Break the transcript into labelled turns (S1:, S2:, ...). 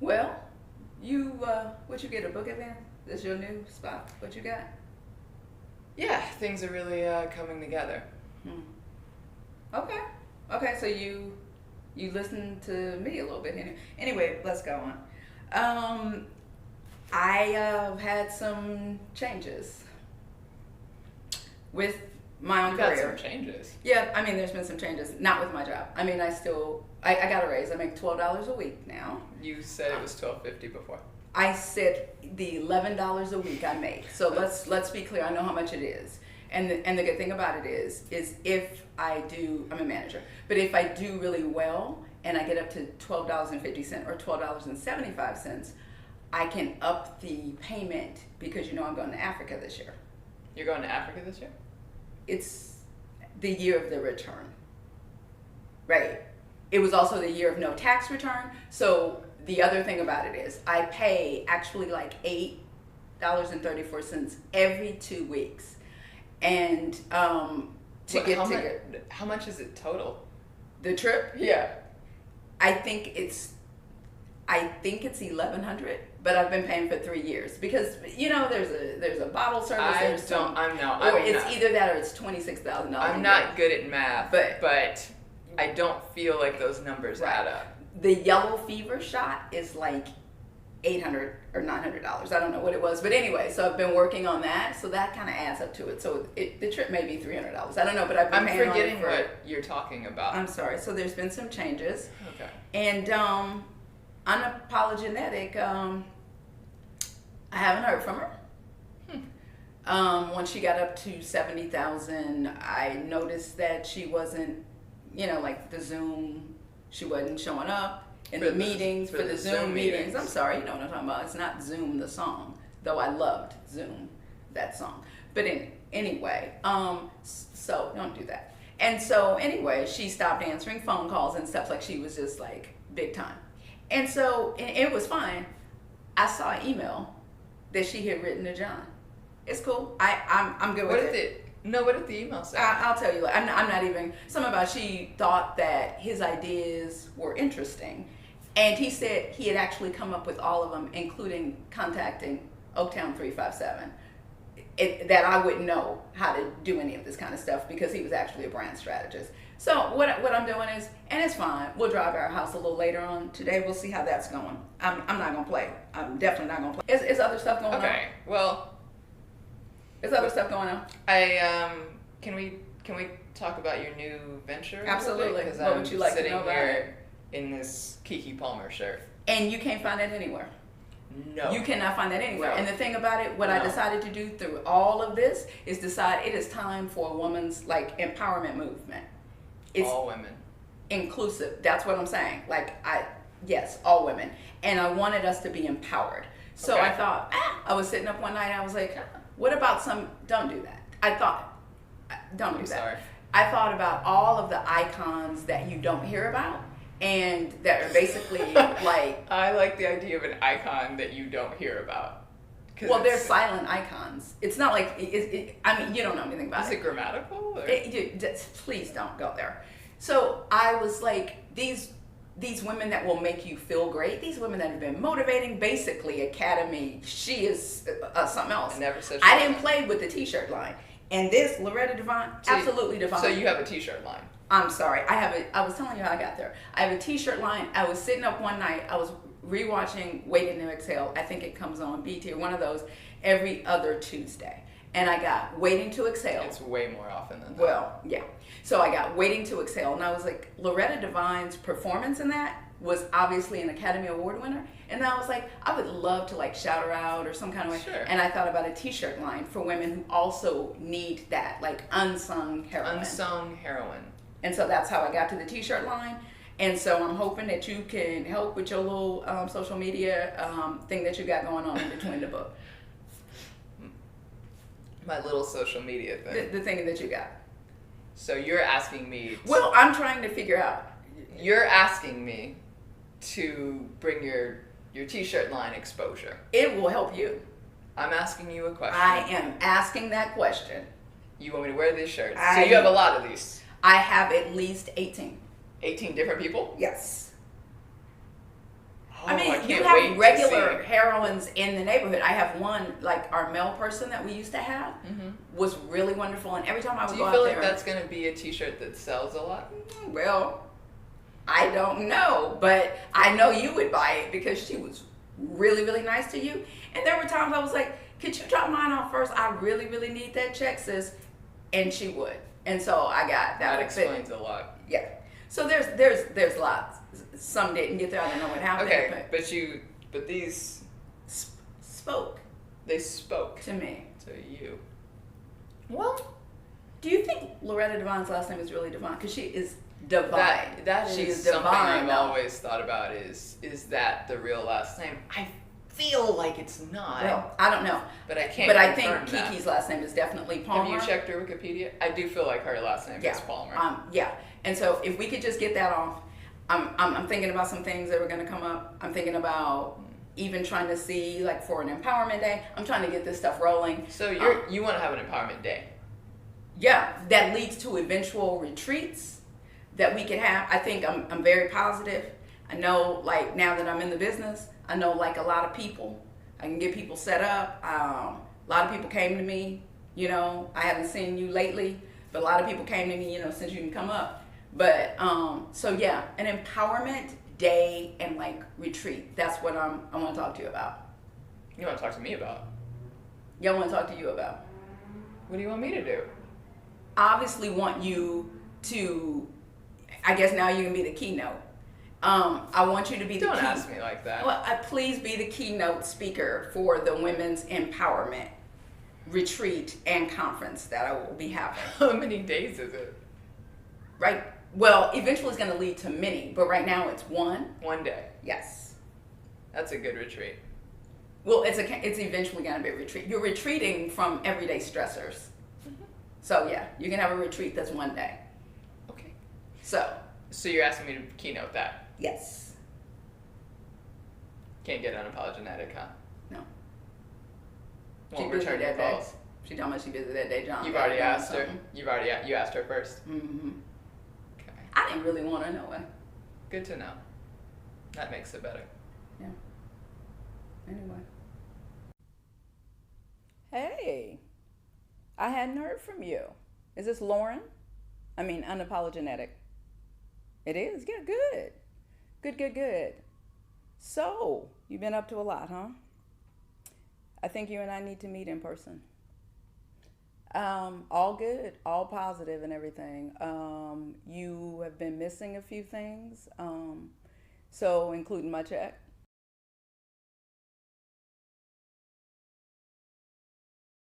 S1: Well, you what you get a book event? This your new spot? What you got?
S2: Yeah, things are really coming together.
S1: Hmm. Okay. Okay, so you listen to me a little bit. Anyway, let's go on. Um, I had some changes with my own
S2: You've had
S1: career.
S2: some changes.
S1: Yeah, I mean, there's been some changes. Not with my job. I mean, I got a raise. I make $12 a week now.
S2: You said it was $12.50 before.
S1: I said the $11 a week I make. So let's be clear. I know how much it is. And the good thing about it is if I do, I'm a manager, but if I do really well and I get up to $12.50 or $12.75, I can up the payment because I'm going to Africa this year.
S2: You're going to Africa this year?
S1: It's the year of the return. Right. It was also the year of no tax return. So the other thing about it is I pay actually like $8.34 every 2 weeks. And
S2: How much is it total?
S1: The trip,
S2: Yeah.
S1: I think it's 1,100, but I've been paying for 3 years because there's a bottle service. It's either that or it's $26,000.
S2: I'm not good at math,
S1: But
S2: I don't feel like those numbers add up.
S1: the yellow fever shot is like $800 or $900. I don't know what it was, but anyway, so I've been working on that, so that kind of adds up to it. So the trip may be $300. I don't know, but I've been
S2: I'm
S1: paying
S2: forgetting
S1: on it
S2: what you're talking about.
S1: I'm sorry. So there's been some changes,
S2: Okay.
S1: and unapologetic. I haven't heard from her. When she got up to 70,000, I noticed that she wasn't, like the Zoom. She wasn't showing up in the meetings for the Zoom meetings. I'm sorry, you know what I'm talking about. It's not Zoom the song, though I loved Zoom, that song. But anyway, so don't do that. And so anyway, she stopped answering phone calls and stuff, like she was just like big time. And so it was fine. I saw an email that she had written to John. It's cool. I'm good with it.
S2: What did the email say?
S1: I'll tell you. I'm not even. Something about she thought that his ideas were interesting, and he said he had actually come up with all of them, including contacting Oaktown 357. That I wouldn't know how to do any of this kind of stuff because he was actually a brand strategist. So what I'm doing is, and it's fine. We'll drive our house a little later on today. We'll see how that's going. I'm not gonna play. I'm definitely not gonna play. Is other stuff going on?
S2: Okay. Well.
S1: Is other stuff going on?
S2: Can we talk about your new venture?
S1: Absolutely.
S2: Because
S1: What would you like to know about
S2: here in this Kiki Palmer shirt.
S1: And you can't find that anywhere.
S2: No.
S1: You cannot find that anywhere.
S2: No.
S1: And the thing about it, what I decided to do through all of this is decide it is time for a woman's empowerment movement. It's
S2: all women.
S1: Inclusive. That's what I'm saying. Yes, all women. And I wanted us to be empowered. So
S2: Okay.
S1: I thought, I was sitting up one night and I was like, what about don't do that. Don't do that.
S2: Sorry.
S1: I thought about all of the icons that you don't hear about and that are basically like.
S2: I like the idea of an icon that you don't hear about.
S1: Well, they're silent icons. It's not like, I mean, you don't know anything about it.
S2: Is it grammatical? Or?
S1: Please don't go there. So I was like, these women that will make you feel great, these women that have been motivating, basically Academy, she is something else.
S2: I never said
S1: I didn't play with the t-shirt line. And this, Loretta Devine, absolutely divine.
S2: So you have a t-shirt line.
S1: I'm sorry. I was telling you how I got there. I have a t-shirt line. I was sitting up one night. I was rewatching Waiting to Exhale. I think it comes on BT or one of those every other Tuesday. And I got Waiting to Exhale.
S2: It's way more often than that.
S1: Well, yeah. So I got Waiting to Exhale. And I was like, Loretta Devine's performance in that was obviously an Academy Award winner. And I was like, I would love to shout her out or some kind of way.
S2: Sure.
S1: And I thought about a t-shirt line for women who also need that, unsung heroine.
S2: Unsung heroine.
S1: And so that's how I got to the t-shirt line. And so I'm hoping that you can help with your little social media thing that you got going on in between the book.
S2: My little social media thing.
S1: The thing that you got.
S2: So you're asking me.
S1: Well, I'm trying to figure out.
S2: You're asking me to bring your t-shirt line exposure.
S1: It will help you.
S2: I'm asking you a question.
S1: I am asking that question.
S2: You want me to wear these shirts? So you have a lot of these.
S1: I have at least 18.
S2: 18 different people?
S1: Yes. I mean,
S2: can't
S1: you
S2: wait
S1: have
S2: to
S1: regular
S2: see.
S1: heroines in the neighborhood. I have one, like our male person that we used to have, was really wonderful, and every time I would
S2: Do
S1: go
S2: you
S1: out
S2: feel
S1: there,
S2: like that's going to be a T-shirt that sells a lot?
S1: well, I don't know, but I know you would buy it because she was really, really nice to you. And there were times I was like, could you drop mine off first? I really, really need that check, sis. And she would. And so I got that.
S2: That explains a lot.
S1: Yeah. So there's lots. Some didn't get there. I don't know what happened.
S2: Okay, but these
S1: Spoke
S2: they spoke
S1: to me.
S2: to you.
S1: Well, do you think Loretta Devine's last name is really Devine? Because she is divine.
S2: That
S1: she
S2: is
S1: is
S2: something
S1: divine.
S2: I've
S1: though.
S2: always thought about. Is that the real last name? I feel like it's not.
S1: Well, I don't know.
S2: But I can't.
S1: But I think
S2: confirm that.
S1: Kiki's last name is definitely Palmer.
S2: Have you checked her Wikipedia? I do feel like her last name
S1: Yeah.
S2: is Palmer.
S1: Yeah. And so if we could just get that off, I'm thinking about some things that are going to come up. I'm thinking about even trying to see, like, for an empowerment day. I'm trying to get this stuff rolling.
S2: So you want to have an empowerment day?
S1: Yeah, that leads to eventual retreats that we can have. I think I'm very positive. I know, like, now that I'm in the business, I know, like, a lot of people. I can get people set up. A lot of people came to me. You know, I haven't seen you lately, but a lot of people came to me, you know, since you can come up. But so yeah, an empowerment day and like retreat. That's what I want to talk to you about.
S2: You want to talk to me about?
S1: Yeah, I want to talk to you about.
S2: What do you want me to do?
S1: I obviously want you to. I guess now you can be the keynote. I want you to be the
S2: Don't ask me like that.
S1: Well, please be the keynote speaker for the Women's Empowerment retreat and conference that I will be having.
S2: How many days is it?
S1: Right. Well, eventually it's going to lead to many, but right now it's one.
S2: One day.
S1: Yes.
S2: That's a good retreat.
S1: Well, it's eventually going to be a retreat. You're retreating from everyday stressors. So yeah, you can have a retreat that's one day.
S2: Okay.
S1: So
S2: you're asking me to keynote that?
S1: yes.
S2: Can't get unapologetic, huh?
S1: No.
S2: Won't
S1: busy
S2: return your
S1: that day.
S2: calls.
S1: She told me she busy that day, John.
S2: You've already asked her. You asked her first.
S1: Mm-hmm.
S2: Okay.
S1: I didn't really want to know it.
S2: Good to know. That makes it better.
S1: Yeah. Anyway. Hey, I hadn't heard from you. Is this Lauren? I mean, unapologetic. It is? Yeah, good. Good. So, you've been up to a lot, huh? I think you and I need to meet in person. All good, all positive and everything. You have been missing a few things. So, including my check.